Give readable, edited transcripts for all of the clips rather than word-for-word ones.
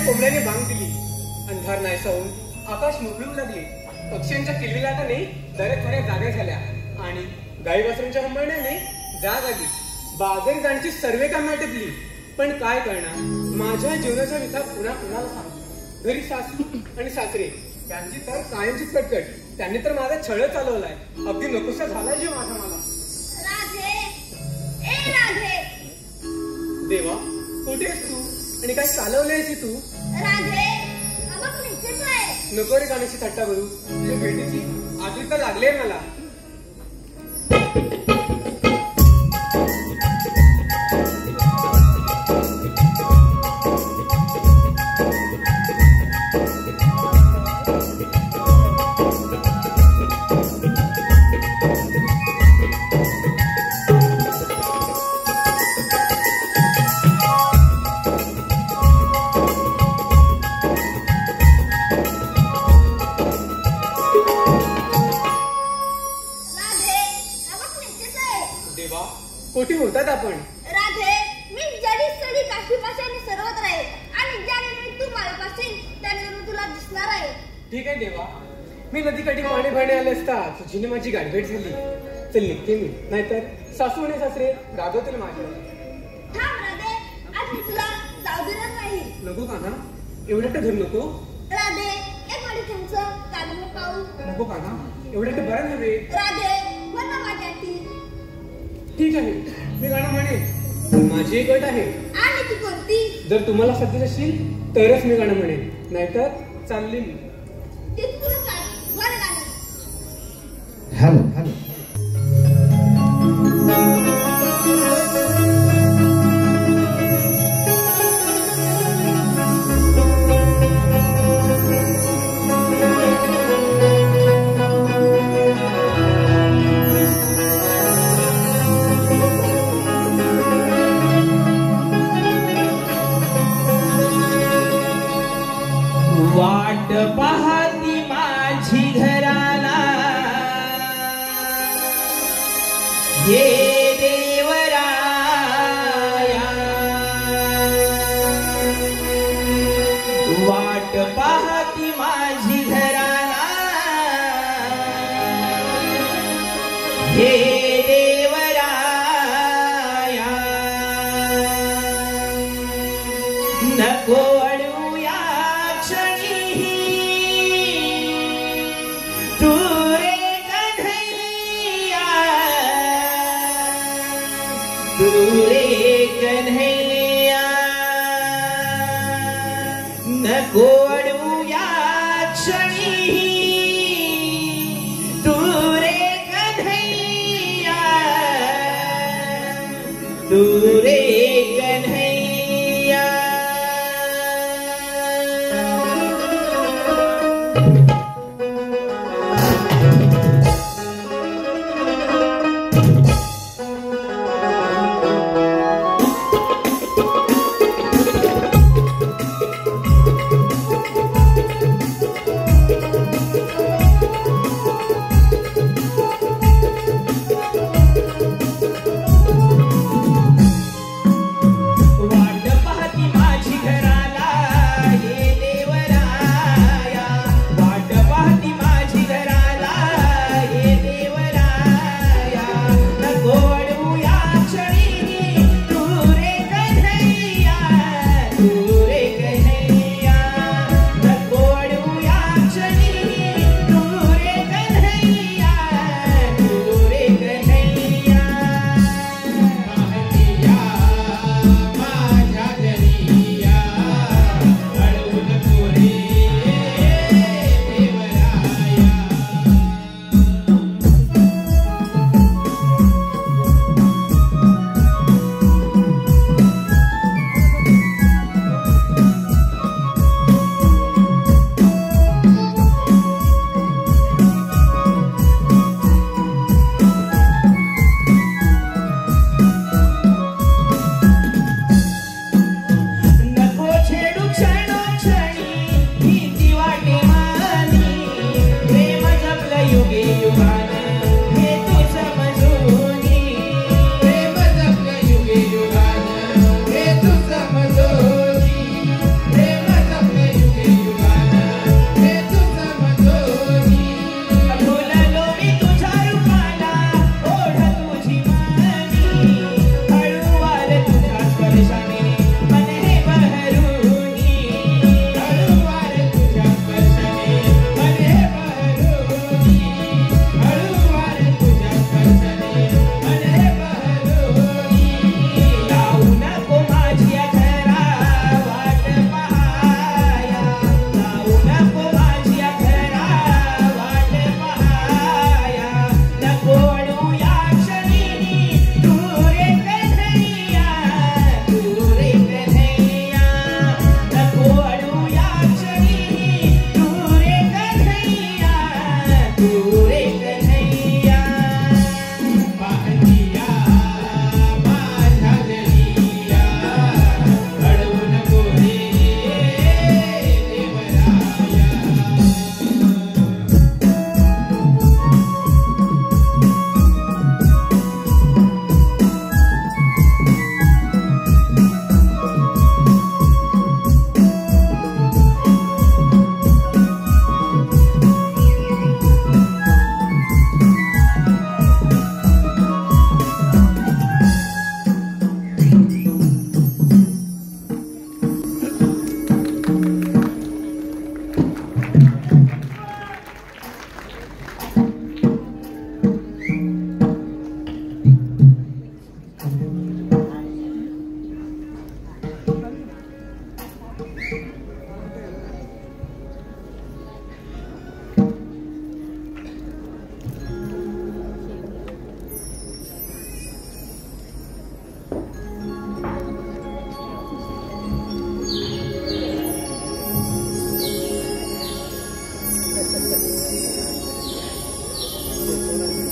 कोंबड्याने बांग दिली, अंधार नाहीसा होऊन आकाश मोकळू लागले. पक्ष्यांच्या किलबिलाटाने दऱ्या थोड्या जागा झाल्या आणि गाई वासरूंच्या हंबरण्याने जाग आली. बाजारी जाण्याची सर्वे कामं आटपली. पण काय करणार, माझ्या जीवनाच्या विथा पुन्हा कुणाला सांगू. घरी सासू आणि सासरे त्यांची तर कायमचीच कटकट. त्यांनी तर माझा छळ चालवलाय. अगदी नकोसा झालाय जीव माझा मला. राधे, ए राधे. देवा, कुठे आहेस तू आणि काय चालवलंयस तू? राधे, अगं इथेच आहे. नको रे गाण्याची थट्टा करू. तुझ्या भेटीची आतुरता तर लागली आहे मला. कोठी होतात आपण? राधे, मी जडी सडी काशीपासून सर्वत्र आहे आणि ज्याने तू माझ्यापासून त्याने तुला दिसणार आहे. ठीक आहे देवा, मी नदीकाठी पाणी भरणे आले असता तुझीने माझी गाठभेट झाली. चल निघते मी, नाहीतर सासू आणि सासरे रागवतील माझ्या. थांब राधे, आज मी तुला जाऊ देणार नाही. नको काना, एवढं तर धरू नको. राधे, एक वाटी तुमचं काढून पाहू. नको काना, एवढं तर बरं नव्हे. राधे, मला माझ्यासाठी. ठीक आहे, मी गाणं म्हणेन. माझी एक अट आहे. आणि ती कोणती? जर तुम्हाला साध्य असेल तरच मी गाणं म्हणेन, नाहीतर चालली मी. ते तुला सांग, बरं गाणं. Hello hello. वाट पाहती माझी घराला ये देवराया. वाट पाहती माझी घराला ये देवराया. नको रे कन्हैया, नको अडवूया क्षणी तू रे कन्हैया, तू रे कन्हैया.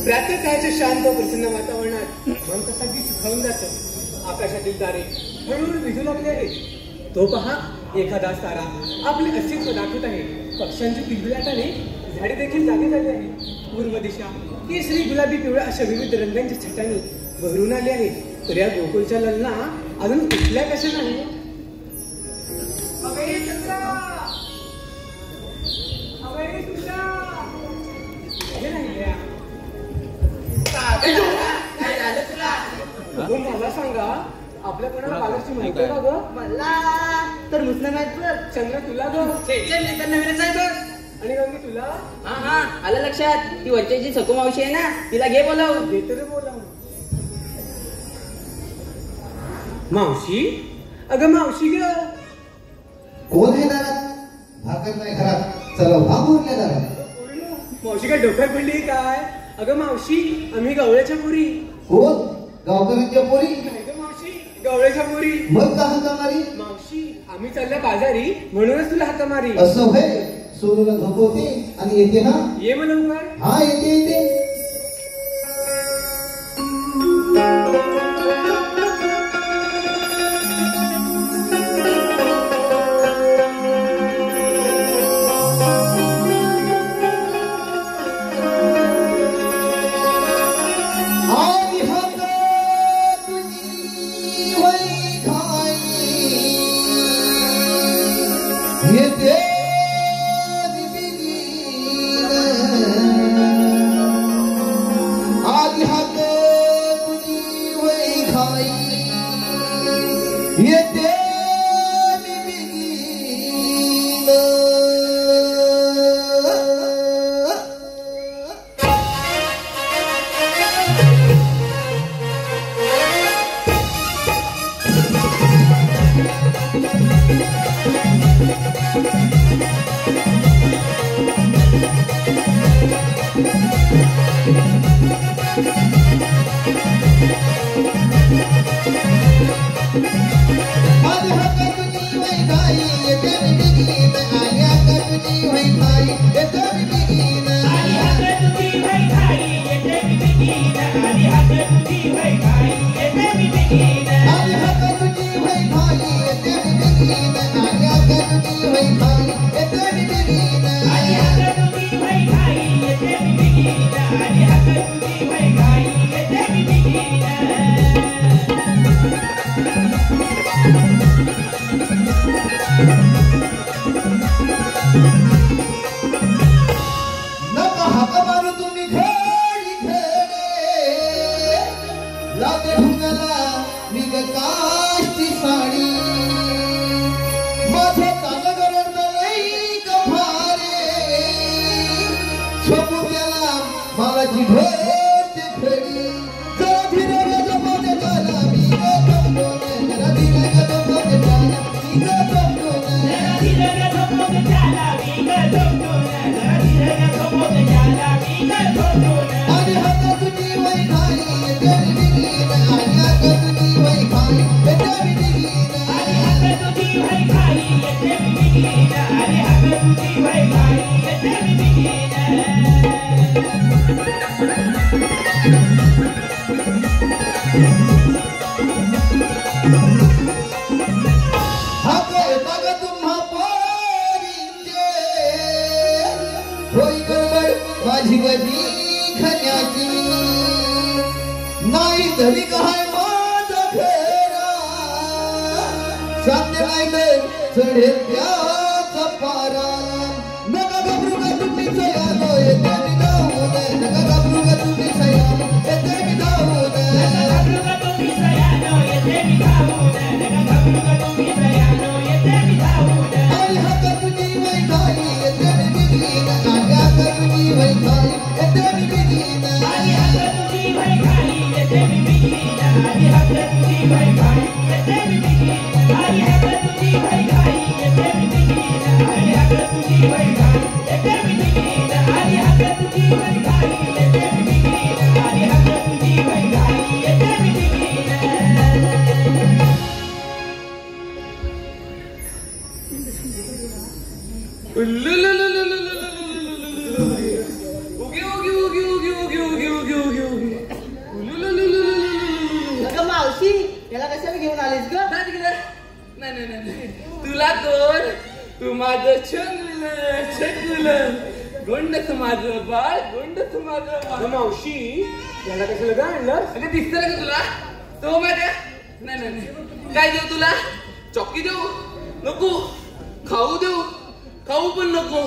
प्रातःकाळच्या शांत प्रसन्न वातावरणात मन कसा अगदी सुखावून जातं. आकाशातील तारे हळूहळू विझू लागले आहेत. तो पहा, एखादा तारा आपले अस्तित्व दाखवत आहे. पक्ष्यांची किलबिलाटाने झाडे देखील जागी झाली आहे. पूर्व दिशा केसरी, गुलाबी, पिवळ्या अशा विविध रंगांच्या छटाने बहरून आले आहे. तर या गोकुळच्या ललना अजून उठल्या कशा नाही. मला सांगा, आपल्या कोणाला बालाची माहिती आहे का ग? मला तर मुस्लिम आहेत बघ. चंद्र तुला ग? नवीनच आहे बघ. आणि गंगी तुला? हा आलं लक्षात. ती वरच्याची सकू मावशी आहे ना, तिला घे बोलाव. घे तरी बोलाव. मावशी? अगं मावशी ग. कोण आहे दारात? भाकर नाही घरात. चला भाग उरल्या दारात. मावशी काय डोक्यात पडली काय? अगं मावशी, आम्ही गवळ्याच्या पोरी. कोण? गावकऱ्यांच्या पोरी? नाही ग मावशी, गवळ्याच्या पोरी. मग का हाका मारी? मावशी, आम्ही चालल्या बाजारी म्हणूनच तुला हाका मारी. असं होय. सोडून झोपवते आणि येते ना. ये मग लवकर. हा येते येते. I आलीस ग जा तिकडे. नाही नाही नाही नाही. तुला कोण? तू माझं छकुल गोंडस माझं बाळ, गोंडस माझं बाळ. अगं मावशी याला कशाला का आणलं? अगं दिसतं का तुला? तो माझ्या नाही नाही नाही. काय देऊ तुला? चॉकी देऊ नको, खाऊ देऊ खाऊ पण नको.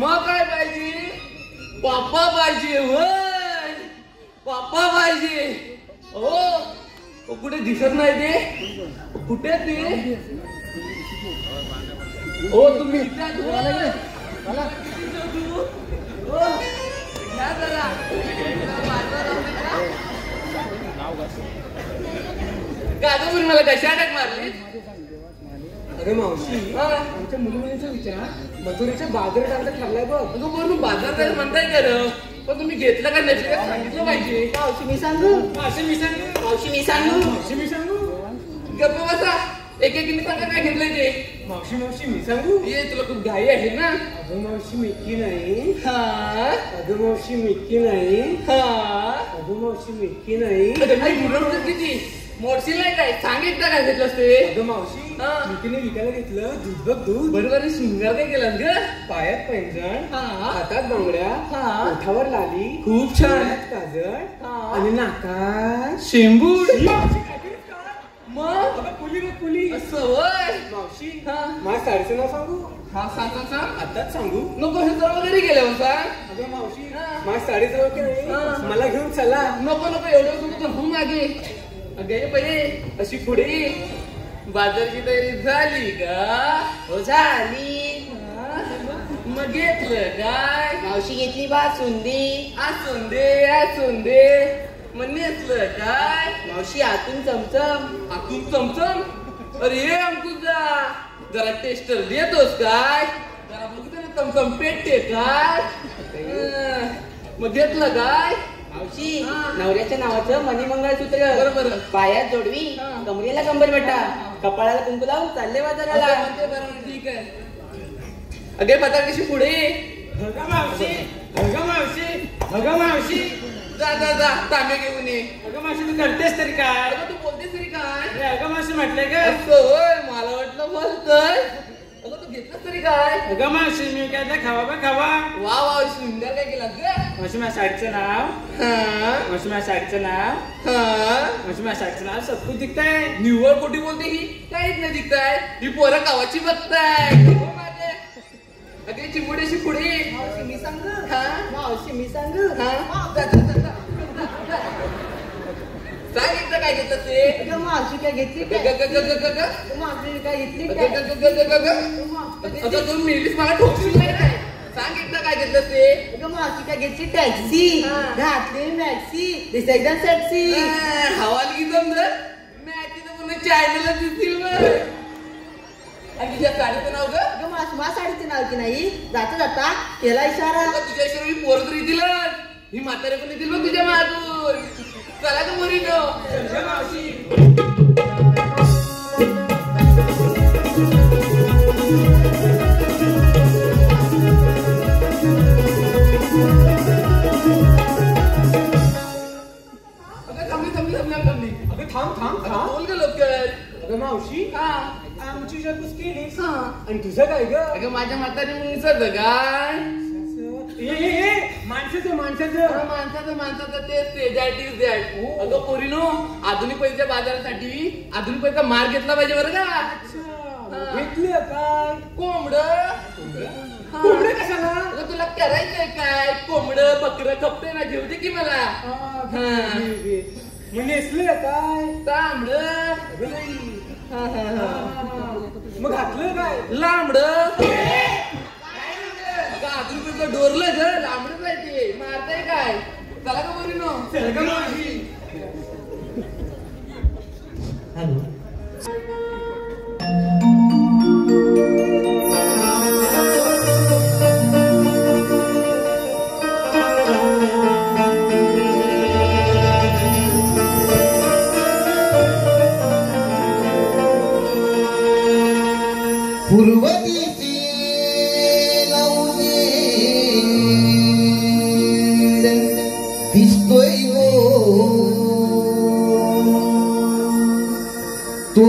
मग काय पाहिजे? पापा पाहिजे. होय पापा पाहिजे. हो कुठे दिसत नाही ते? कुठे ते? हो तुम्ही गाजून मला कशी अटक मारली? अगं मावशी आमच्या मुलीमुलीचा विचार मथुरेच्या बाजारात आमचा ठरलाय बघ. अगं बरं बाजार जायला म्हणताय खरं, पण तुम्ही घेतलं का नाही ते सांगितलं पाहिजे. मावशी मी सांगू मावशी मी सांगू मावशी मी सांगू मावशी मी सांगू गप्प बसा. एक सांगा काय घेतलंय ते. मावशी मावशी मी सांगू. ये तुला खूप घाई आहे ना. अगं मावशी मिटकी नाही. हा अगं मावशी मिटकी नाही. हा अगं मावशी मिटकी नाही. किती मोडशील नाही काय? सांग एकदा काय घेतलं ते. अगं मावशी हा. मिकीने विकायला घेतलं दूध बघ दूध. बरोबर शिंगार काय केलं ग? पायात पैंजण, हा. हातात बांगड्या, हा. ओठावर लाली, खूप छान. डोळ्यात काजळ हा. आणि नाकात शेंबूड. मावशी काहीतरी कर. मग अगं पुली रे पुली. असं होय. मावशी हा. माझ्या साडीचं नाव सांगू? हा सांग. आताच सांगू? नको हे सर्व घरी गेल्यावर सांग. अगं मावशी हा. माझ्या साडीजवळ की हा. नाही मला घेऊन चला. नको एवढं तुमचं हो मागे. अगे पहिले अशी पुढे बाजारची तयारी झाली का? हो झाली. मग घेतलं काय? मावशी घेतली बासुंदी. असून दे मग नेसलं काय? मावशी आतून चमचम. आतून चमचम. अरे ये अंकुजा जरा टेस्टर देतोस काय? जरा बघितलं ना चमचम पेटते काय? मग घेतलं काय? मावशी हा. नवऱ्याच्या नावाचं मणी मंगळसूत्र. बरोबर. पायात जोडवी, हा. कमरेला कंबरपट्टा, कपाळाला कुंकू लावून चालले बाजाराला. असं म्हणते बरोबर, ठीक आहे. अगे पता कशी पुढे अगं मावशी अगं मावशी अगं मावशी जा तांबे घेऊन ये. अगं मावशी तू करतेस तरी काय? अगं तू बोलतेस तरी काय? अरे अगं मावशी म्हटलंय का? असं होय मला वाटलं बोलतोय. अगं तू घेतलंस तरी काय? अगं मावशी मी काय खावा बा खावा. वा सुंदर काय केला ग? मावशी माझ्या साडीचं नाव हा मावशी माझ्या साडीचं नाव हा मावशी माझ्या साडीचं नाव सत्तू दिखताय. निव्वळ कोटी बोलते ही काहीच नाही दिसताय. ही पोरं गावाची बघताय. हो माझे. अगे चिमुडेशी पुढे. मावशी मी सांगू हा मावशी मी सांगू हा जा. सांग एकदा काय घेतलं ते. अगं मावशी काय घेतली ग काय? ग ग ग ग ग. मावशी काय घेतली ग काय? ग ग ग ग ग. आता तू मेलीस मला ठोकशील नाही काय? सांग एकदा काय घेतलं ते. अगं मावशी काय घेतली टॅक्सी. हा. घातली मॅक्सी. दिस एकदम सेक्सी. हवाल की समजत मॅची तर पुन्हा चायनाला दिसतील मग. आणि तुझ्या साडीचं नाव ग? अगं मावशी माझ्या साडीचं नाव की नाही जाता केला इशारा. अगं तुझ्या शिवाय पोरं तर येतीलच. ही म्हातारे पण येतील बघ तुझ्या मागून. चला का मोरी थांबली. अगं थांब बोल ग लवकर. अगं मावशी हा आमची विचारपूस केलीस हा. आणि तुझं काय ग? अगं माझ्या म्हातारी मुंगसर काय? माणसाचं माणसाचं तेच दॅट इज दॅट. अगं पोरीनो आधुनिक पैशाच्या बाजारासाठी आधुनिक पैसा मार घेतला पाहिजे बरं का? घेतलं काय? कोंबड कोंबडं कशाला? अगं तुला करायचंय काय? कोंबड बकरं खपते ना घेऊ दे की मला. मग नेसलं काय? तांबड मग घातलं काय? लांबड आधुनिक पैसा डोरलं ग लांबडच आहे ते. मारताय काय? चला का पोरीनो. पूर्व दिशी लावून दिसतोय गो तो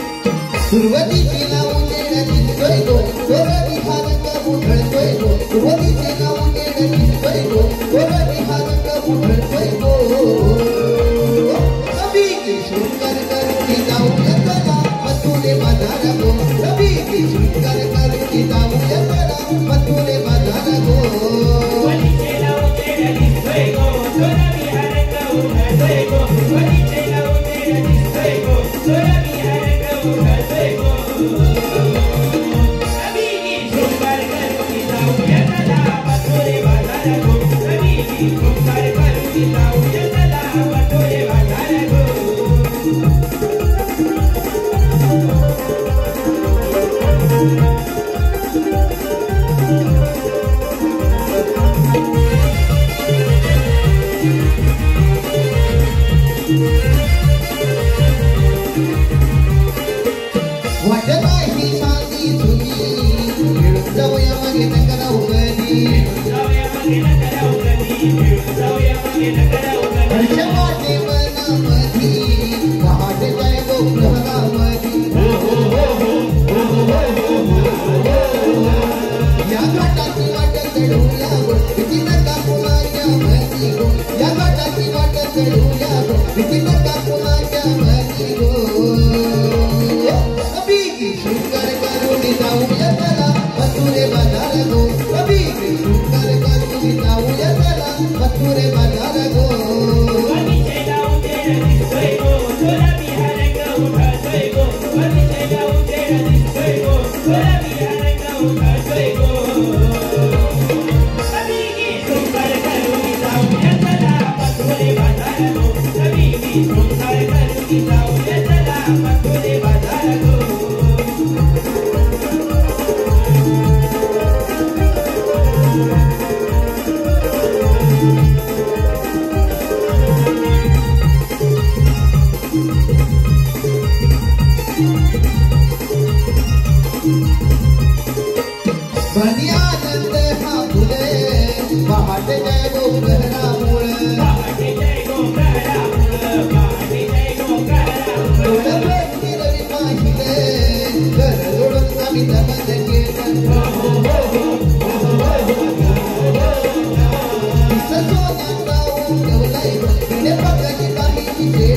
सुरुवातीचे नाव उजेड दिसतोय गो गोर विहारक उधळतोय गो सुरुवातीचे नाव उजेड दिसतोय गो गोर विहारक उधळतोय गो रवी की शृंगार करून जाऊया चला मथुरे बाजार गो रवी की शृंगार करून जाऊया चला मथुरे बाजार गो सुरुवातीचे नाव उजेड दिसतोय गो गोर विहारक उधळतोय गो सुरुवातीचे नाव उजेड दिसतोय गो गोर विहारक उधळतोय गो रवी की शृंगार करून जाऊया चला मथुरे बाजार गो रवी की शृंगार करून जाऊया चला मथुरे बाजार गो वाटत आहे साधी सुनी मिळून जाऊया मागे नका उगली हर्ष वाटे मनामधी वाहत जाय गो प्रहरामधी या घाटाची वाट चढूया गो भीती नका कुणाच्या मधी गो या घाटाची वाट चढूया गो भीती नका कुणाच्या मधी गो कभी की शृंगार करून जाऊया चला मथुरे बाजार गो कभी की शृंगार करून जाऊया चला मथुरे बाजार गो बनी आनंद हा फुले पहाटे जय गो प्रहरामुळे रवी पाहिले घर जोडून आम्ही दमन केलं सोन्याचा उगवलाय तिने पगली काही तिचे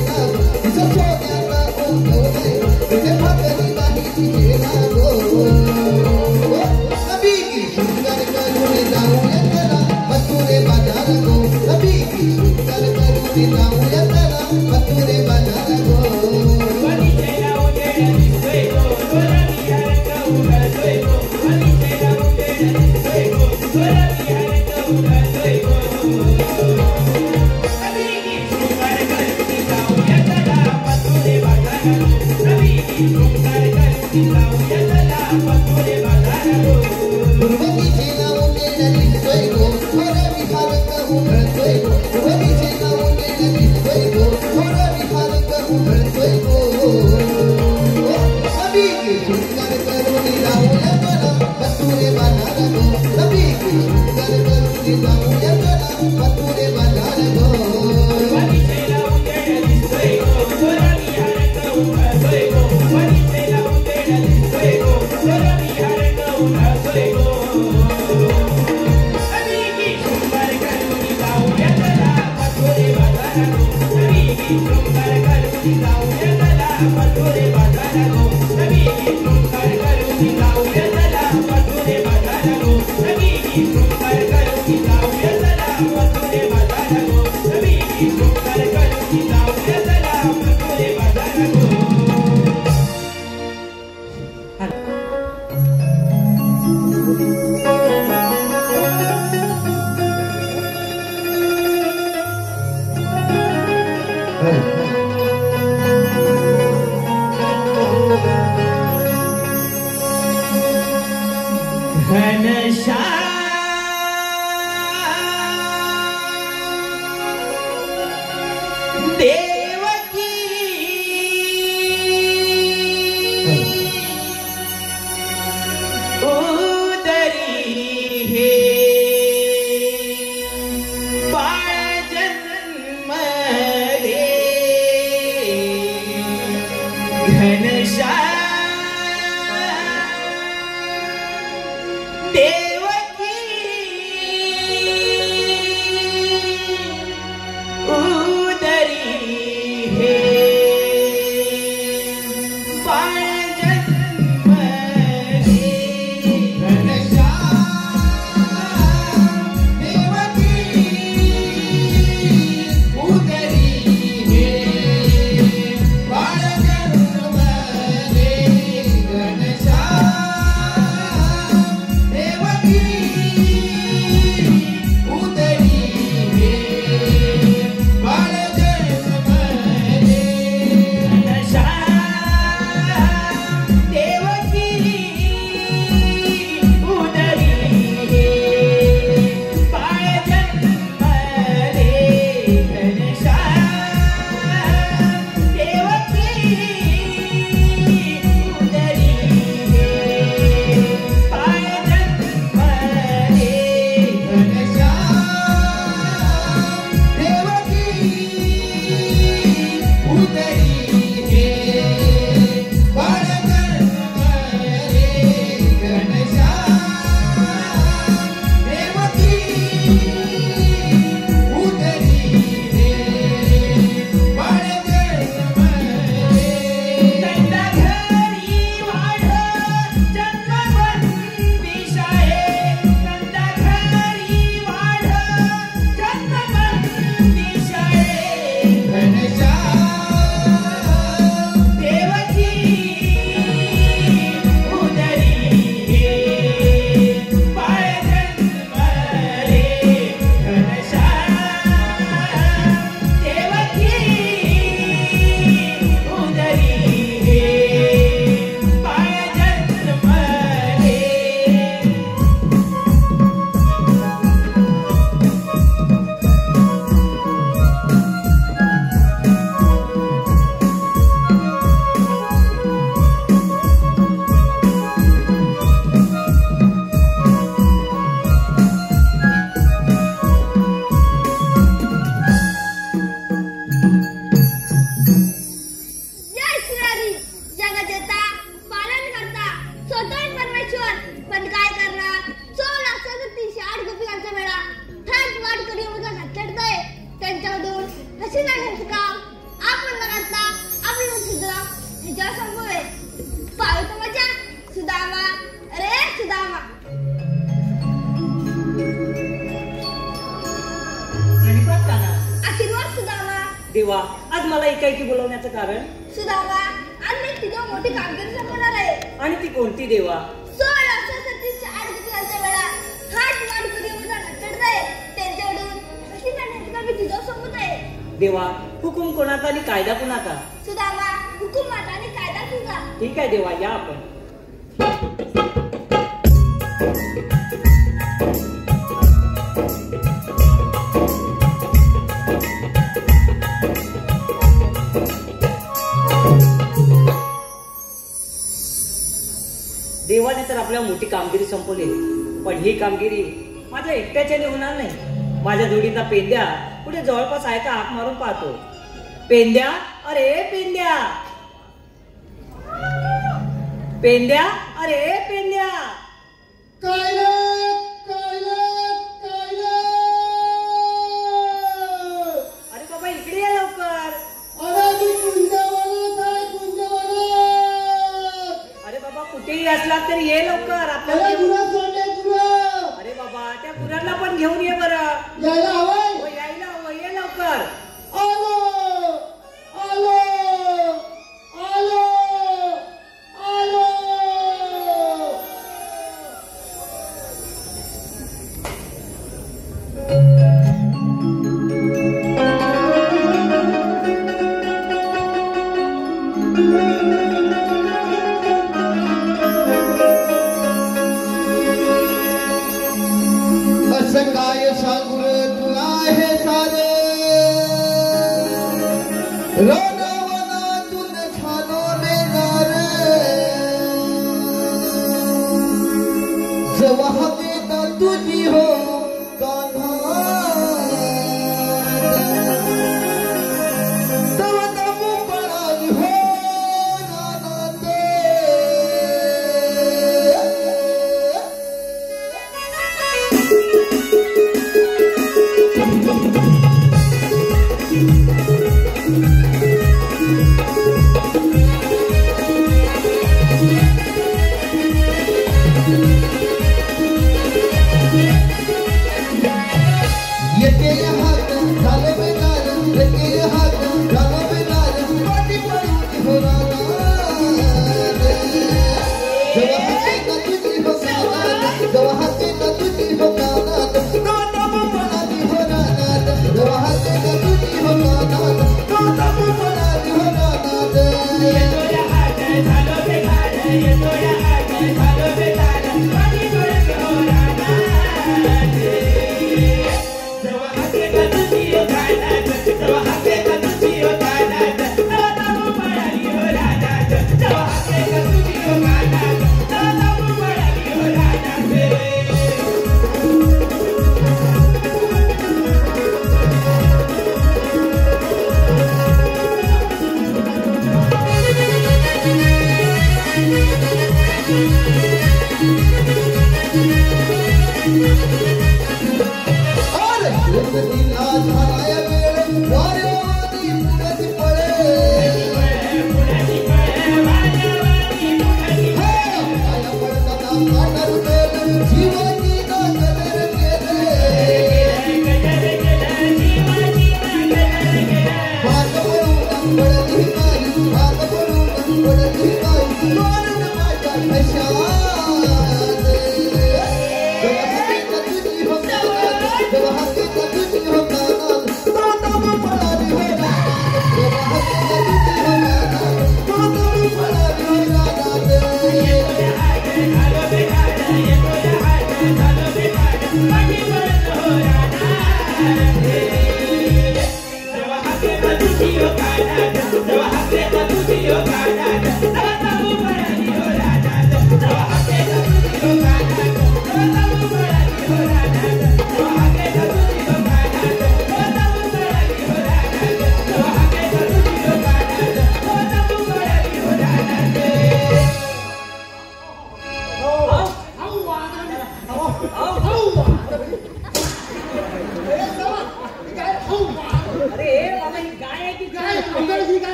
सोन्याचा उगवलाय तिने पगली काही तिचे गो कभी की शृंगार करून जाऊया चला मथुरे बाजार गो कभी की शृंगार करून जाऊया चला मथुरे बाजार गो सुरुवातीचे नाव उजेड दिसतोय गो गोर विहारक उधळतोय गो सुरुवातीचे नाव उजेड दिसतोय गो गोर विहारक उधळतोय गो कभी की शृंगार करून जाऊया चला मथुरे बाजार गो कभी की शृंगार करून जाऊया चला मथुरे बाजार गो देवकी उदरी हे बाळ जन्म घनश्याम देवकी उदरी हे बाळ जन्मले घनश्याम देवकी उदरी हे बाळ जन्मले घनश्याम देवकी उदरी हे बाळ जन्मले घनश्याम देवकी उदरी हे बाळ जन्मले घनश्याम देवकी उदरी हे बाळ जन्मले घनश्याम देवकी उदरी हे बाळ जन्मले घनश्याम देवकी उदरी हे बाळ जन्मले त्यांच्या घरी वाढ जन्मबंदी शाळे त्यांच्या घरी वाढ जन्मबंदी शाळे घनश्याम देवकी उदरी हे बाळ जन्मले घनश्याम देवकी उदरी हे बाळ जन्मले जय श्रीहरी जगदेता पालन करता स्वतः परमेश्वर पण काय करणार 16,308 गोपिकांचा मेळा ठाट वाट करी मुलं घातलंय त्यांच्याकडून कशी नाही घ्यायचं काम आपण घरातला आपली सुद्धा ह्याच्यावर संभव आहे पाहतो माझ्या सुदामा अरे सुदामा गणपत काना आशीर्वाद सुदामा देवा आज मला एकाएकी बोलवण्याचं कारण सुदामा आज मी तुझ्या मोठी कामगिरी संपवणार आहे आणि ती कोणती देवा 16,308 गोपिकांचा मेळा ठाट वाट करी मुलं घातलंय त्यांच्याकडून कशी नाही घ्यायचं काम मी तुझ्या सोबत आहे देवा हुकुम कोणाचा आणि कायदा कोणाचा सुदामा हुकुमात आणि कायदा तुझा ठीक आहे देवा या आपण देवाने तर आपल्या मोठी कामगिरी संपवली पण ही कामगिरी माझ्या एकट्याच्याने होणार नाही माझ्या जोडीचा पेंद्या पुढे जवळपास आहे का हाक मारून पाहतो पेंद्या अरे पेंद्या पेंद्या अरे पेंद्या अरे बाबा इकडे ये लवकर अरे बाबा कुठेही असला तरी ये लवकर आपल्याला अरे बाबा त्या गुरांना पण घेऊन ये बरं यायला हवं ये लवकर असं काय सांगू रे तुला हे सारे रानावनातून झालो बेजार जेव्हा हवेत तुझी हो कान्हा तेव्हा दमू पडाली हो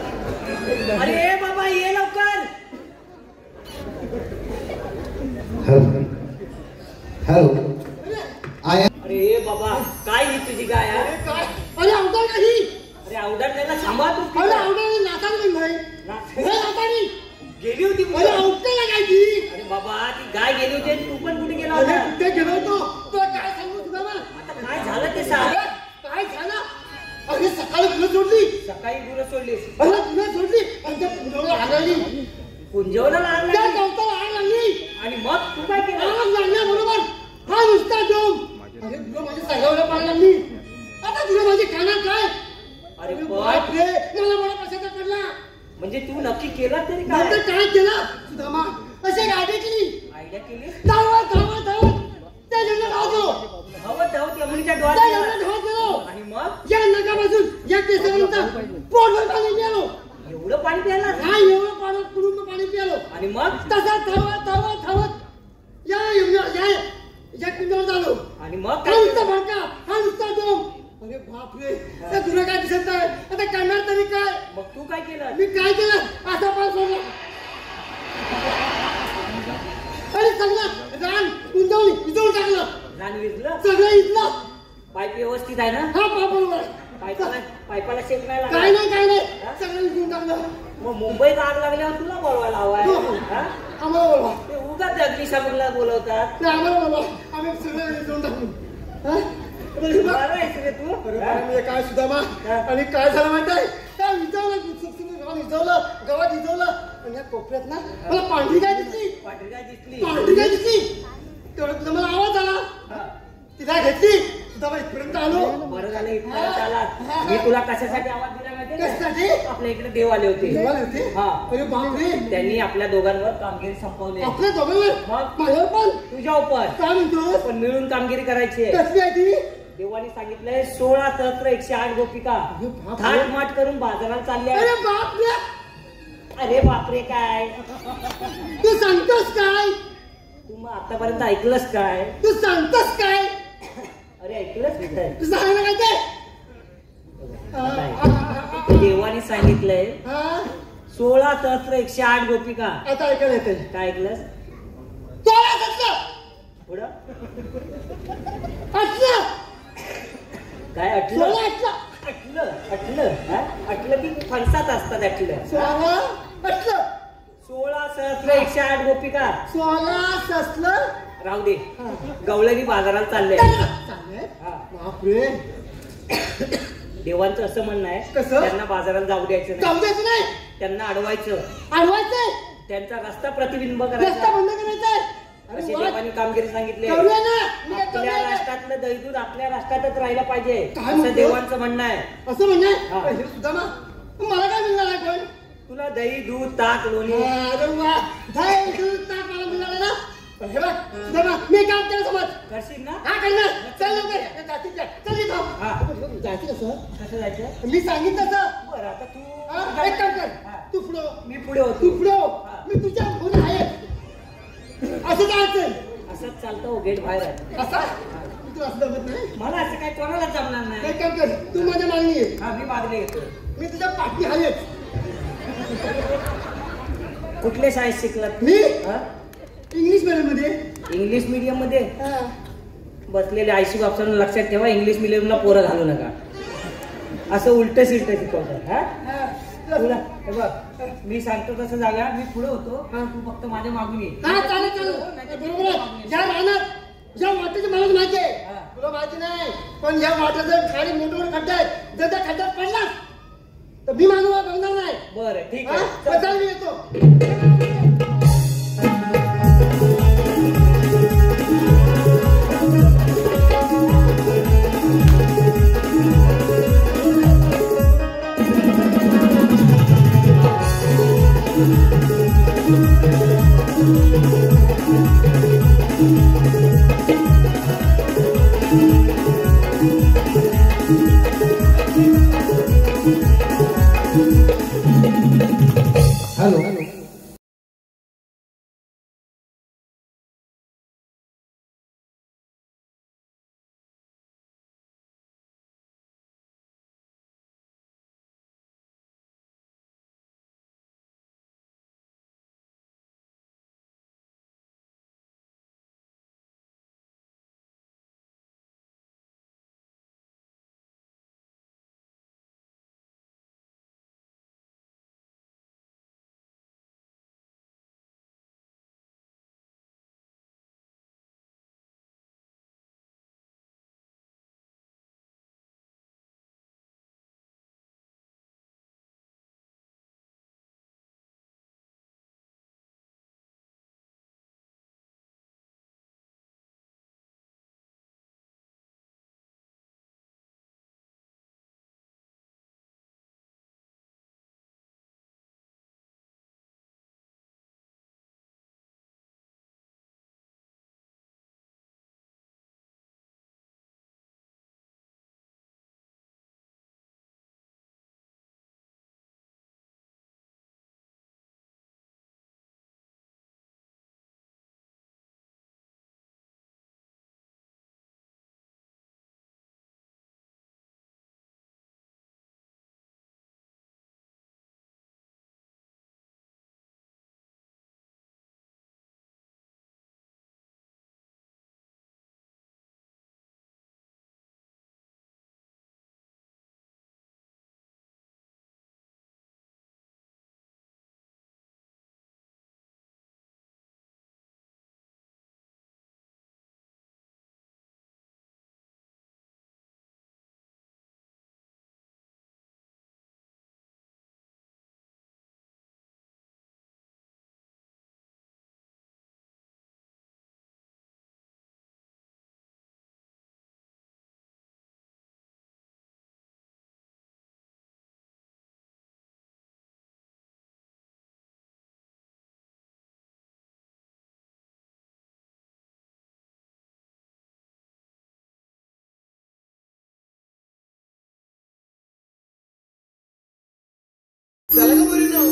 अरे बाबा ये लवकर. हॅलो अरे बाबा काय ही तुझी गाय आहे? अरे अवघड नाही. अरे अवघड त्याला सांभाळ तू. अरे अवघड नाताळ नाही. नाताळी गेली होती. अरे अवघड काय ती. अरे बाबा ती गाय गेली होती आणि तू पण कुठे गेला होता? कुठे गेलो होतो तुला काय सांगू तुला. आता काय झालं ते सांग. काय झालं. अरे सकाळी तुला सोडली. सकाळी गुरं सोडलीस. अरे तुला सोडली आणि त्या पुण्याला आगळली. कुंजवला लागला त्या गवताला आग लागली. आणि मग तू काय केलं? आग लागल्याबरोबर हा नुसता जोम. अरे तुला माझ्या सगळ्याला पाय लागली. आता तुला माझी खाणार काय. अरे बापरे मला बडा पसाचा पडला. म्हणजे तू नक्की केलं तरी नंतर काय? काय केलं सुदामा. असे गाडी केली. आयडिया केली. धावत धावत धावत त्या जंगलात आलो. धावत धावत यमुनीच्या त्या डोळ्यात जंगलात गेला. धावत गेलो. आणि मग या नगापासून या केसापर्यंत पोटभर पाणी पिलो. एवढं पाणी प्यायला? हा एवढं पाणी कुडून पाणी पिलो. आणि मग तसा धावत धावत धावत या किल्ल्यावर झालो. आणि मग हा काय नुसता केलं? भडका हा नुसता डोम. अरे बापरे त्या तुला काय दिसत नाही. आता करणार तरी काय. मग तू काय केलं? मी काय केलं असा पाय सोडला. अरे सगळं रान उंचवली इजवून टाकलं. रान विजलं? सगळं इथलं. पाईप व्यवस्थित आहे ना? हा बरोबर. पाईपाला शेक नाही लागला? काय नाही सगळं इजवून टाकलं. मग मुंबईत आग लागल्यावर तुला बोलवायला हवाय. हा? आम्हाला बोलवा. ते उगाच अग्निशामकला बोलवतात. ते आम्हाला बोलवा. आम्ही सगळं इजवून टाकू. हा? अरे बा- बरं आहेस रे तू. अरे बा, मी काय सुदामा. आणि काय झालं माहितीये काय विजवलं गावात विजवलं आणि या कोपऱ्यात ना मला पांढरी काय दिसली. पाटील काय दिसली? पांढरी काय दिसली. तेवढं तुझा मला आवाज आला. तिला घेतली सुदामा इथपर्यंत आलो. बरं झालं इथपर्यंत आलात. मी तुला कशासाठी आवाज दिला माहितीये कशासाठी? का? आपल्या इकडे देव आले होते. देवाला होते? हा. अरे बापरे त्यांनी आपल्या दोघांवर कामगिरी संपवली. आपल्या दोघांवर मग? माझ्यावर पण तुझ्या उपर काय म्हणतो. पण मिळून कामगिरी करायची आहे. कसली आहे ती. देवानी सांगितलंय 16 सहस्त्र 108 गोपिका अरे बापरे. थाटमाट करून बाजारात चालल्या. अरे बापरे अरे बापरे काय तू सांगतोस काय. तू मग आतापर्यंत ऐकलंस काय? तू सांगतोस काय. अरे ऐकलंच काय? तू सांग ना काय ते. देवाने सांगितलंय हा 16 सहस्र 108 गोपिका. आता ऐकायला येते. काय ऐकलंस? 16 सहस्र पुढं असलं काय अटलं? 16 असलं अटलं अटलं हा? अटलं की फणसात असतात अटलं. 16 असलं 16 सहस्र 108 गोपिका. 16 असलं राहू दे. गवळणी बाजाराला चालले. चालेल. बापरे देवांचं असं म्हणणं आहे कसं? त्यांना बाजाराला जाऊ द्यायचं जाऊ नाही, द्यायचं नाही, त्यांना अडवायचं, अडवायचंय, त्यांचा रस्ता प्रतिबिंब रस्ता करायचा बंद करायचाय. अशी देवानी कामगिरी सांगितली. करूया ना. मी काय आपल्या करूया? राष्ट्रातलं दैदूत आपल्या राष्ट्रातच राहिलं पाहिजे काय असं म्हणतो? देवांचं म्हणणं आहे. असं म्हणणं हा. हे सुद्धा ना मला काय मिळणार आहे पण? तुला दही दूध ताक लोणी अरे वा, दही, दूध, ताक मला मिळालं ना. हे बघ, सुद्धा ना, मी काम केलं समज. करशील ना? हा करणार. चल लवकर. जातील का? चल इथं. हा. जायचं कसं? कसं जायचं? मी सांगितलं तसं. बरं आता तू हा, एक काम कर. हा. तू पुढं. मी पुढे तू होतो. पुढं. हा. मी तुझ्या पुढे आहे. असं जायचं. असंच चालतं हो, गेट बाहेर आहे. असं? तू असं जमत नाही. मला असं काय कोणाला जमणार नाही. एक काम कर. तू माझ्या मागणी आहे. हा मी बाजले घेतो. मी तुझ्या पाठी आहे. कुठल्या शाळेत शिकलात? मी हा? इंग्लिश मीडियम मध्ये. इंग्लिश मीडियम मध्ये हा. बसलेले आयशी बापसांना लक्षात ठेवा, इंग्लिश मिडियमला पोरं घालू नका. असं उलट सिलट शिकवतात. हा हा. तुला हे बघ, मी सांगतो तसं जागा, मी पुढे होतो, तू फक्त माझ्या मागून ये. हा, चालेल चालेल. बरोबर आहे. ज्या राहणार ज्या वाटेची मला माहिती आहे. हा. तुला माहिती नाही पण या वाटेचं खाली मोठे मोठे खड्डे आहेत. जर त्या खड्ड्यात पडलास तर मी मानवा बघणार नाही. बरं ठीक हा? आहे. चल मी येतो. हॅलो. चला का बरी नाव.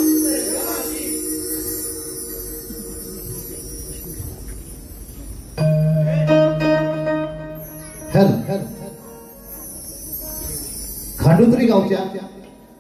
हॅलो. खांडोत्री गावच्या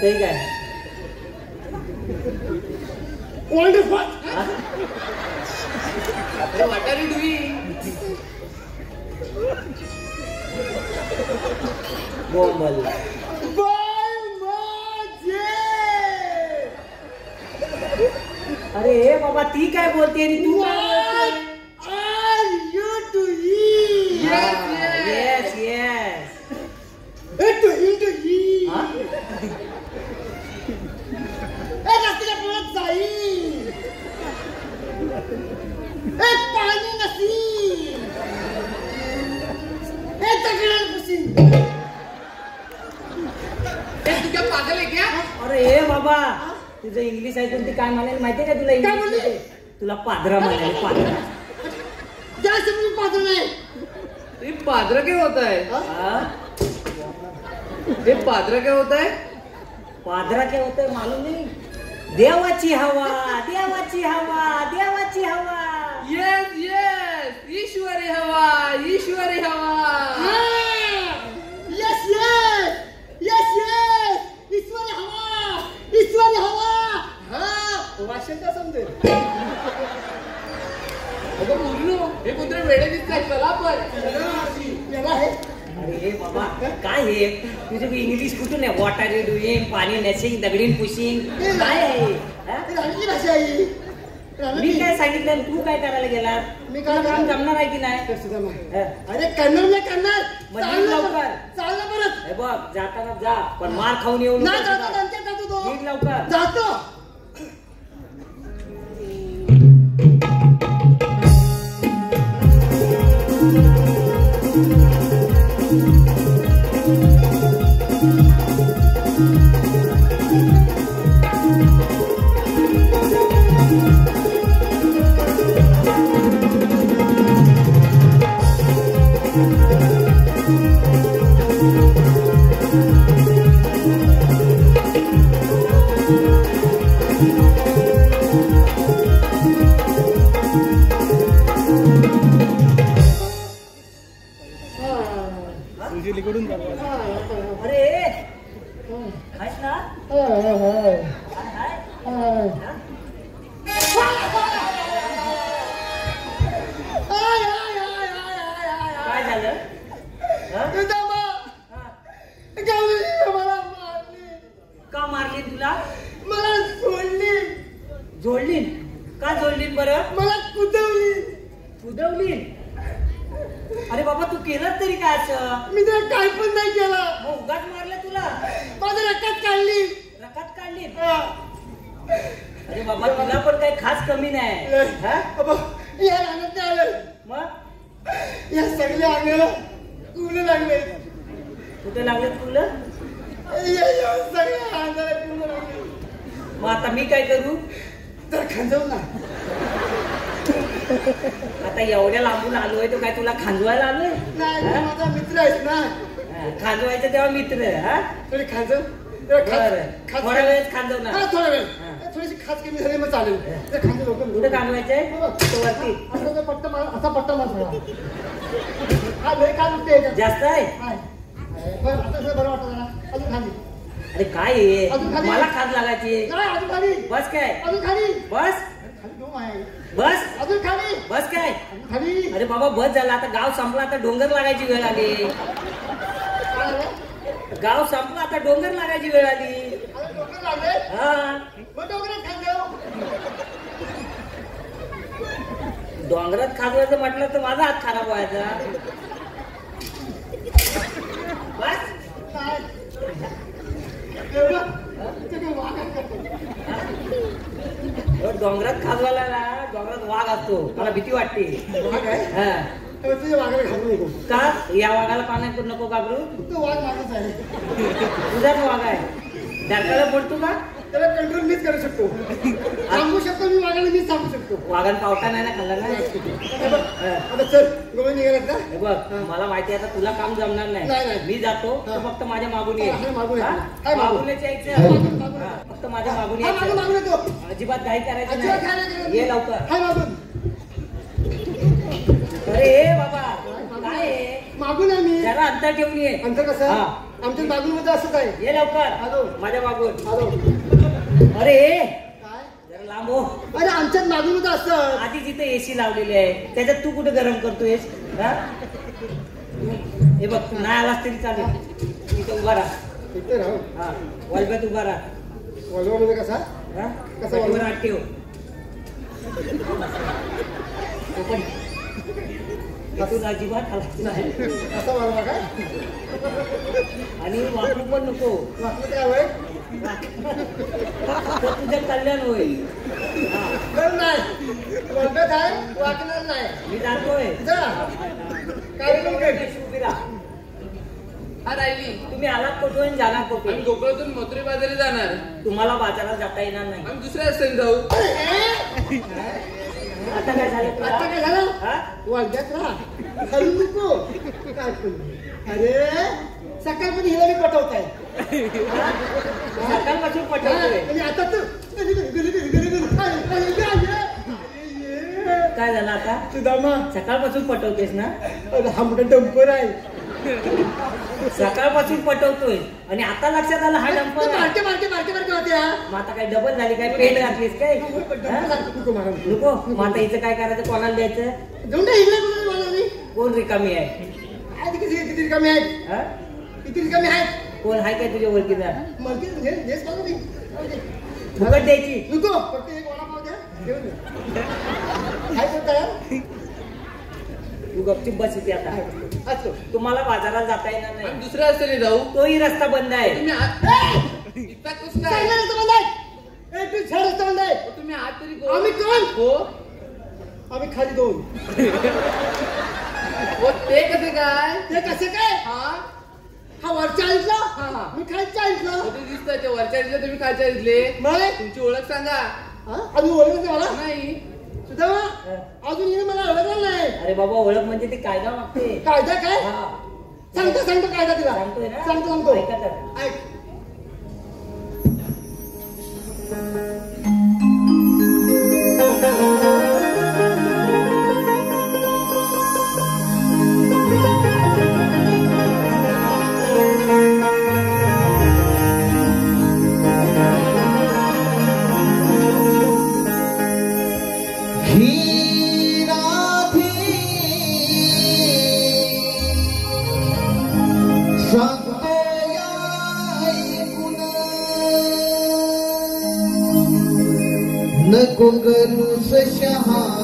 कळतंय काय? Wonderful. What are you doing? बोंबल. अरे बाबा ती काय बोलते आणि तू काय बोलते? Are you doing? Yes, yes. हा? रस्त्याच्या पुढे जाईल. पाणी नसेल. तक्रार पुसील. तू क्या पागल आहे क्या? अरे ए बाबा तुझं इंग्लिश ऐकून ती काय म्हणाली माहितीये का तुला काय इंग्लिश? म्हणली? तुला पादरा म्हणाली पादरा. जास्त मी पात्र नाही. ये पादरा क्या होता है? हा? ये पादरा क्या होता है? पादरा क्या होतंय मालूम नाही? देवाची हवा, देवाची हवा, देवाची हवा. Yes, yes. ईश्वरी हवा, ईश्वरी हवा. Yes yes yes yes. ईश्वरी हवा, ईश्वरी हवा. हा वाचन का समजेल. अगं मुर्लू, हे कुत्रे वेडे दिसतायत चला पण. याला आहे. अरे बाबा काय हे तुझं इंग्लिश कुठून आहे? What are you doing? पाणी नॅसिंग, दगडीन पुशिंग काय आहे? हा? राणीची भाषा आहे. मी काय सांगितलं आणि तू काय करायला गेला? मी काय काम जमणार आहे की नाही? हा. अरे करणार नाही करणार. मग चाललं लवकर. परत. चाललं परत. हे बघ जाताना जा पण मार खाऊन येऊ नाही नको. जातो नंतर जातो तो. नीट लवकर. जातो. अरे आहेस ना? हाय, हाय. काय झालं? हा? हा. का मारली तुला? मला सोडली. जोडली? का जोडली बरं? मला कुदवली. उदवली? अरे बाबा तू केलं तरी काय असं? मी तर काय पण नाही केला. मग उगाच मारलं तुला? माझं रक्तात काढली. रकात काढली? हा. अरे बाबा तुला पण काही खास कमी नाही. हा? अबा, या रानात नाही आलं. मग या सगळ्या अंगाला कुलं लागले. कुठे लागले तुला? या सगळ्या अंगाला कुलं लागले. मग आता मी काय करू? तर खांजव ना. आता एवढ्या लांबून आलोय तो काय तुला खांजवायला आलोय? नाही हा? तू माझा मित्र आहेस ना. खांजवायचं तेव्हा मित्र. हा? थोडी खांजव. जरा बरं. खाज थोडा वेळच खांजव ना. हा थोडा वेळ. हा. थोडीशी खाज कमी झाली मग चालेल. जरा खांजव लवकर. कुठे खांजवायचंय? तो वरती. असा जो पट्टा मार, असा पट्टा मार थोडा. हा लय खाज उठते याच्यात. जास्त आहे? हाय. बरं आता सगळं बरं वाटतं जरा. अजून खाली. अरे काय आहे? अजून खाली. मला खाज लागायची. नाही अजून खाली. बस काय? अजून खाली. बस खाली डोंग आहे. बस अजून खाली. बस काय? अजून खाली. अरे बाबा बस झाला आता गाव संपला आता डोंगर लागायची वेळ आली. काय झालं? गाव संपला आता डोंगर लागायची वेळ आली. अरे डोंगर लागले. हा मग डोंगरात खांजव. डोंगरात खाजवायचं म्हटलं तर माझा हात खराब व्हायचा. बस एवढं? ते काय वाघ आहे का? डोंगरात खाजवायला ना डोंगरात वाघ असतो मला भीती वाटते. वाघ आहे? हा. तर तुझ्या वाघाला घाबरू नको. का या वाघाला पाण्यात करू नको घाबरू? तो वाघ माझाच आहे. तुझाच वाघ आहे. डरकाला पडतो का? त्याला कंट्रोल मीच करू शकतो. थांबू शकतो मी वाघाला मीच थांबू शकतो. वाघान पावटा नाही ना खाल्ला ना. हा. आता चल गोवा निघालात का? हे बघ मला माहिती आहे आता तुला काम जमणार नाही, नाही. नाही. मी जातो तू फक्त माझ्या मागून ये. हा, मागून ये. हा? काय मागून? मागूनच यायचं. मागून. हा, फक्त माझ्या मागून हा मागून यायचं. मागून येतो. अजिबात घाई करायची अजिबात काय नाही. नाही ये लवकर. हाय मागून. अरे बाबा काय आहे? मागून आहे मी. जरा अंतर ठेवून ये. अंतर कसं? हा. आमच्या बागूमध्ये असं काय ये लवकर आलो. माझ्या मागून आलो अरे काय जरा लांब हो. अरे आमच्यात बागूमध्ये असं आधी जिथे एसी लावलेली आहे त्याच्यात तू कुठे गरम करतोयस हा? हे बघ तू नाही आलास तरी चालेल इथे उभा राहा इथे राहू हा वाजव्यात उभा राहा वळवामध्ये कसा हा? कसा पाठीवर वाजवा? हात ठेव तो पण तू अजिबात हलायचं नाही कसा वळवा काय आणि वापरू पण नको वाटलं काय वय तर तुझं कल्याण होईल हा. बरं नाही वळव्यात आहे वाकणार नाही मी जातोय जा कार्यक्रम कर उभी राहा. हा राहिली तुम्ही आलात कुठून जाणार आम्ही कुठून गोकुळातून मथुरे बाजारी जाणार तुम्हाला बाजारात जाता येणार नाही आम्ही दुसऱ्या रस्त्याने जाऊ आता काय झालं तुला? आता काय झालं हा? वळव्यात राहा हलू नको काय करू अरे सकाळपर्यंत हिला मी पटवताय सकाळपासून पटवतोय आणि आता तू काय झालं आता सुदामा सकाळपासून पटवतेस ना अरे हा मोठा डंपर आहे सकाळपासून पटवतोय आणि आता लक्षात आलं हा डंपर आहे. मारते मारते मारते मारते होते हा मग आता काय डबल झाली काय पेट घातलीस काय हा? नको मारा नको मग आता हिचं काय करायचं कोणाला द्यायचं जाऊन द्या इकडे कुठे बोलला मी कोण रिकामी आहे किती रिकामी आहेत हा? किती रिकामी आहेत कोण आहे काय तुझ्या ओळखीचा मलकी देश बघू मी फुकट द्यायची नको फक्त एक वडापाव द्या घेऊन ये. काय बोलताय तू गपचूप बस इथे आता असतो तुम्हाला बाजारात जाता येणार नाही आम्ही दुसऱ्या रस्त्याने जाऊ तोही रस्ता बंद आहे तुम्ही आत- इतका कसं काय चांगला रस्ता बंद आहे एक झाड रस्ता बंद आहे तुम्ही आत तरी go. आम्ही कोण हो आम्ही खाली दोन हो ते कसे काय ते कसे काय हा हा वरच्या आईतला हा, हा. मी खालच्या आईतला हो, ते दिसतंय ते वरच्या दिसले तुम्ही खालच्या दिसले मग तुमची ओळख सांगा अजून ओळखत नाही मला नाही सुद्धा अजून हिने मला ओळखलं नाही अरे बाबा ओळख म्हणजे ती कायदा मागते कायदा काय हा. सांगतो कायदा तिला सांगतोय ना? सांगतो ऐका तर. ऐक नको करूस शहाणपण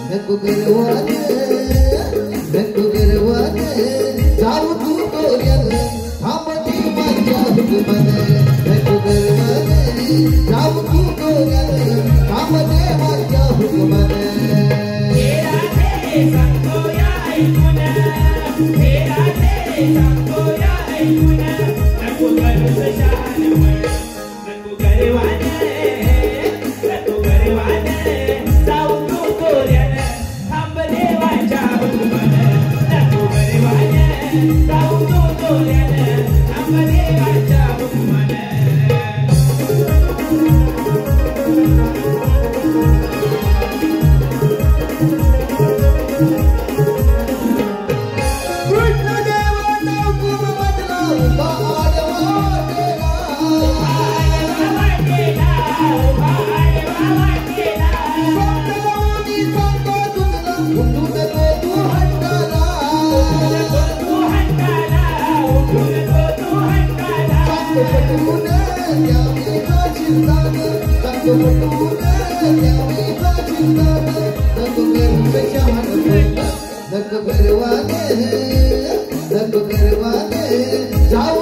नको गर्वात जाऊ तू डोऱ्यात थांबती माझ्या हुकमान नको गर्वात जाऊ तू डोऱ्यात थांबते माझ्या हुकमान जाऊ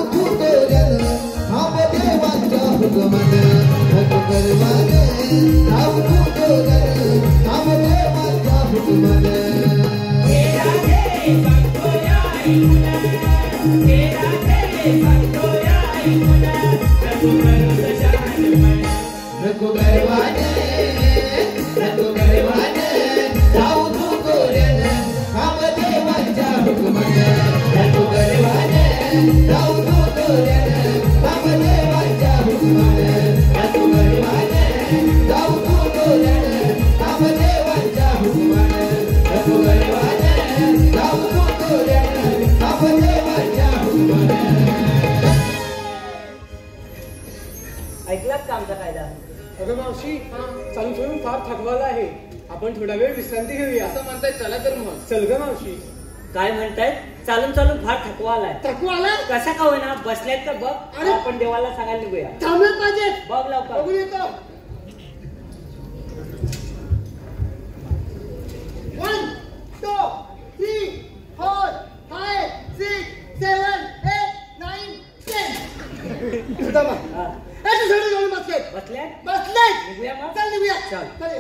तू डोऱ्यात थांबते माझ्या हुकमान नको गर्वात जाऊ तू डोऱ्यात थांबते माझ्या हुकमान थोडा वेळ विश्रांती घेऊया. असं म्हणताय, चला तर मग. चल ग मावशी. काय म्हणतायत चालून चालून फार थकवा आलाय. थकवा आलाय? कसा का होईना बसल्यात तर बघ. अरे. आपण देवाला सांगायला निघूया. थांबलं पाहिजे. बघ लवकर. बघून येतो. 1 2 3 4 5 6 7 8 9 10. सुदामा, हा. ए, तू सगळे जाऊन बसले. बसल्यात बसले. निघूया मग. चल निघूया. चल. चल.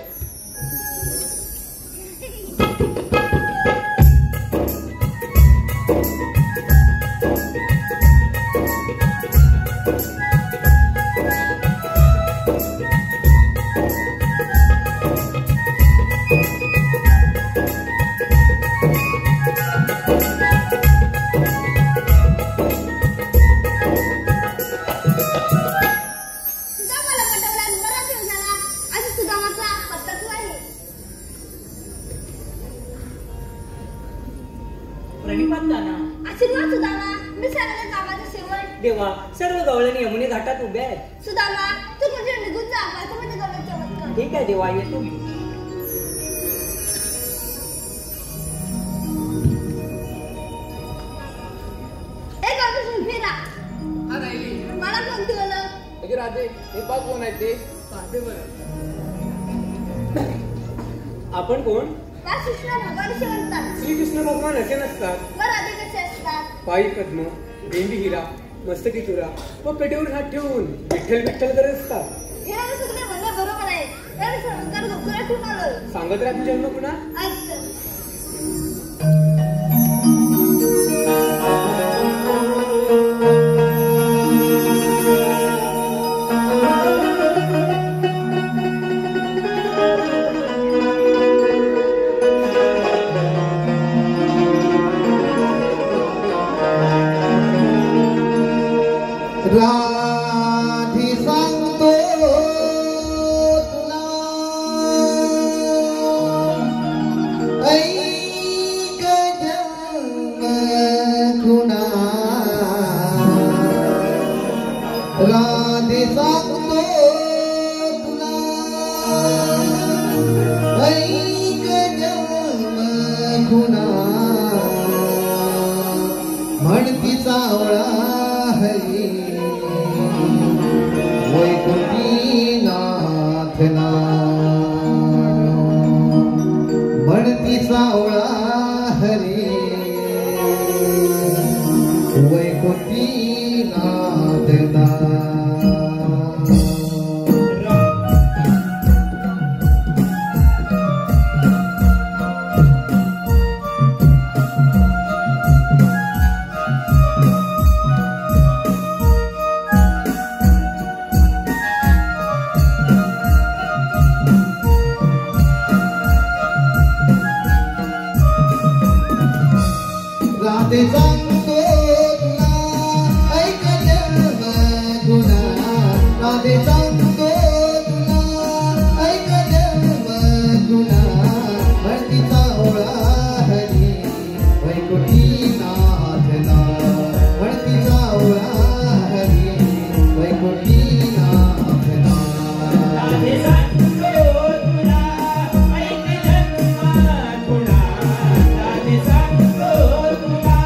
सुदामाला पटवल्यात बराच वेळ झाला. अजून सुदामाचा पत्ताच नाही. प्रणिपात नाना. आशीर्वाद सुदामा. मी सांगले कामाचं शेवट. देवा सर्व गवळणी यमुने घाटात उभे आहेत. सुदामा, तू कुठे निघून जा. बाथरूममध्ये गवळण चमत्कार. ठीक आहे देवा येतो मी. एक ऑफिस फिरा. हा राहिली. मला कोणती ओळख? अगे राधे, हे पाच कोण आहेत ते? पाहते बरं. आपण कोण? कृष्ण भगवान असे म्हणतात. श्रीकृष्ण भगवान असे नसतात. मग राधे कसे असतात? पायी पद्म, बेंबी हिरा, मस्तकी तुरा व पेटीवर हात ठेवून विठ्ठल विठ्ठल करत असतात. हे सगळे म्हणणं बरोबर आहे. एवढे संस्कार गोकुळात ठेवून आलोय. सांगत राहा जन्म पुन्हा. ऐक. राधी सांगतो तुला ऐक जन्म खुणा. राधी सांगतो तुला ऐक जन्म खुणा. म्हणती सावळा हरी वैकुंठीनाथना. म्हणती सावळा हरी वैकुंठीनाथना. राधे सांगतो तुला ऐक जन्म खुणा. राधे सांगतो तुला ऐक जन्म खुणा. म्हणती सावळा हरी वैकुंठीनाथना. म्हणती सावळा हरी वैकुंठीनाथना. राधे सांगतो तुला ऐक जन्म खुणा. राधे सांगतो तुला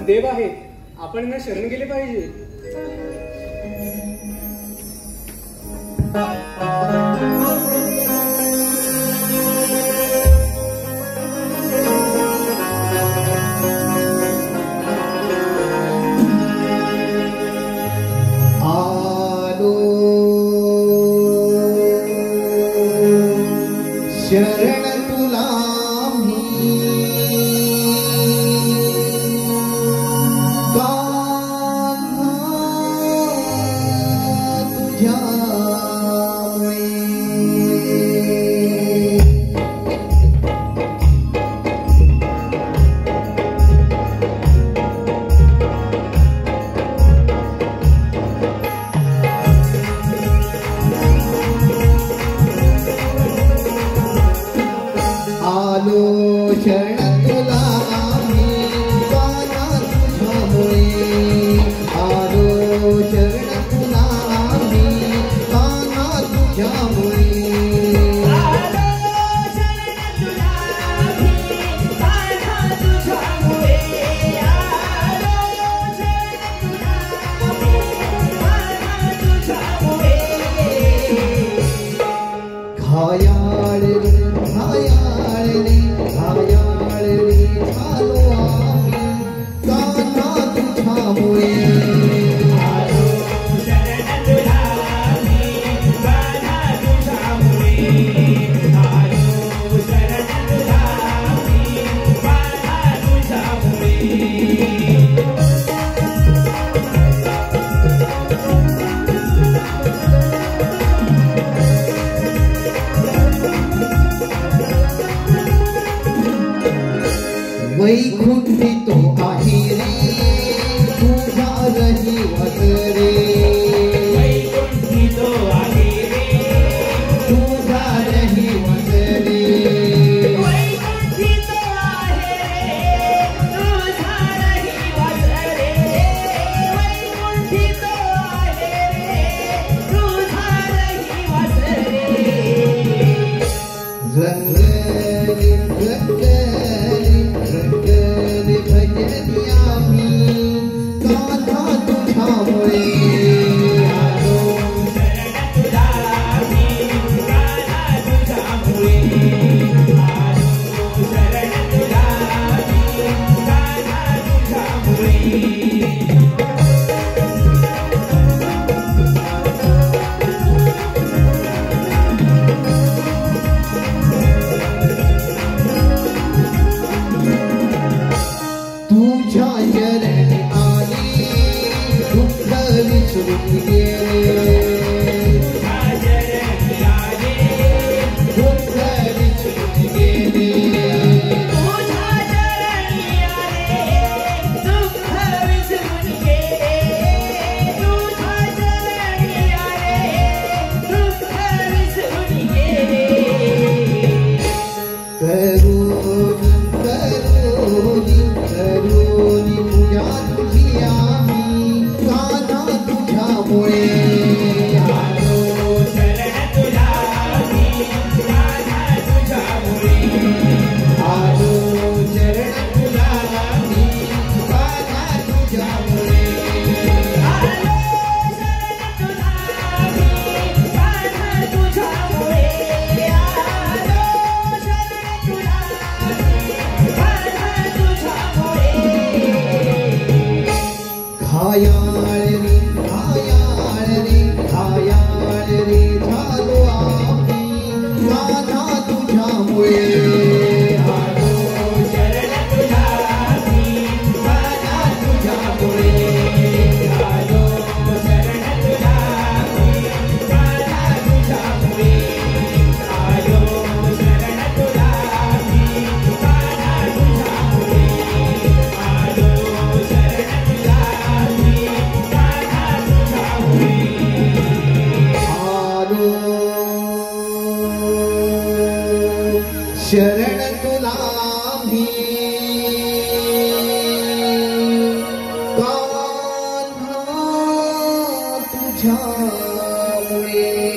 देव आहेत, आपण यांना शरण गेले पाहिजे. शरण तुला मी कान्हा तुझ्यामुळे. आलो शरण तुला मी कान्हा तुझ्यामुळे. आलो शरण तुला मी कान्हा तुझ्यामुळे. घायाळ रे घायाळ रे घायाळ रे झालो आम्ही कान्हा तुझ्यामुळे. वैकुंठी तो आहे रे तुझा रहिवास रे. वैकुंठी तो आहे रे तुझा रहिवास रे. वैकुंठी तो आहे रे तुझा रहिवास रे. वैकुंठी तो आहे रे तुझा रहिवास रे. रंगली रंगली रंगली भजनी आम्ही कान्हा तुझ्यामुळे. आलो शरण तुला मी कान्हा तुझ्यामुळे. आलो शरण तुला मी कान्हा तुझ्यामुळे. तुझ्या चरणी आली दुःख विसरून गेले. तुझ्या चरणी आली दुःख विसरून गेले. तुझ्या चरणी आले दुःख विसरून गेले. तुझ्या चरणी आले दुःख विसरून गेले. करुणी करुणी करुणी तुझ्या तुझी आम्ही कान्हा तुझ्यामुळे. आलो शरण तुला मी कान्हा तुझ्यामुळे. आलो शरण तुला मी कान्हा तुझ्यामुळे. आलो शरण तुला मी कान्हा तुझ्यामुळे. आलो शरण तुला मी कान्हा तुझ्यामुळे. घायाळ रे घायाळ रे घायाळ रे झालो आम्ही कान्हा तुझ्यामुळे. आलो शरण तुला मी कान्हा तुझ्यामुळे. आलो शरण तुला मी कान्हा तुझ्यामुळे. आलो शरण तुला मी कान्हा तुझ्यामुळे. आलो शरण तुला मी कान्हा तुझ्यामुळे. आलो शरण तुला मी कान्हा तुझ्यामुळे.